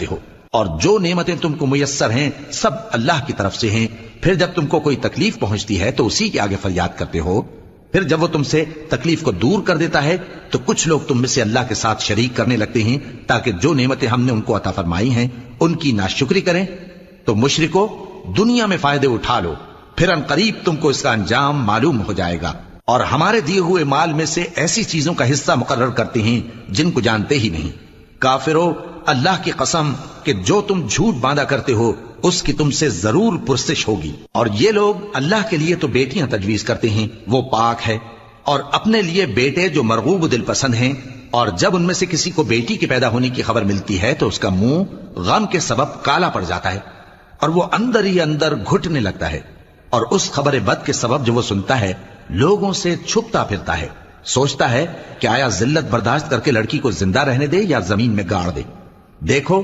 ہو، اور جو نعمتیں تم کو میسر ہیں سب اللہ کی طرف سے ہیں۔ پھر جب تم کو کوئی تکلیف پہنچتی ہے تو اسی کے آگے فریاد کرتے ہو، پھر جب وہ تم سے تکلیف کو دور کر دیتا ہے تو کچھ لوگ تم میں سے اللہ کے ساتھ شریک کرنے لگتے ہیں تاکہ جو نعمتیں ہم نے ان کو عطا فرمائی ہیں ان کی ناشکری کریں۔ تو مشرکو، دنیا میں فائدے اٹھا لو، پھر ان قریب تم کو اس کا انجام معلوم ہو جائے گا، اور ہمارے دیے ہوئے مال میں سے ایسی چیزوں کا حصہ مقرر کرتے ہیں جن کو جانتے ہی نہیں۔ کافرو، اللہ کی قسم کہ جو تم جھوٹ باندھا کرتے ہو اس کی تم سے ضرور پرسش ہوگی۔ اور یہ لوگ اللہ کے لیے تو بیٹیاں تجویز کرتے ہیں، وہ پاک ہے، اور اپنے لیے بیٹے جو مرغوب دل پسند ہیں، اور جب ان میں سے کسی کو بیٹی کے پیدا ہونے کی خبر ملتی ہے تو اس کا منہ غم کے سبب کالا پڑ جاتا ہے اور وہ اندر ہی اندر گھٹنے لگتا ہے، اور اس خبر بد کے سبب جو وہ سنتا ہے لوگوں سے چھپتا پھرتا ہے، سوچتا ہے کہ آیا ذلت برداشت کر کے لڑکی کو زندہ رہنے دے یا زمین میں گاڑ دے۔ دیکھو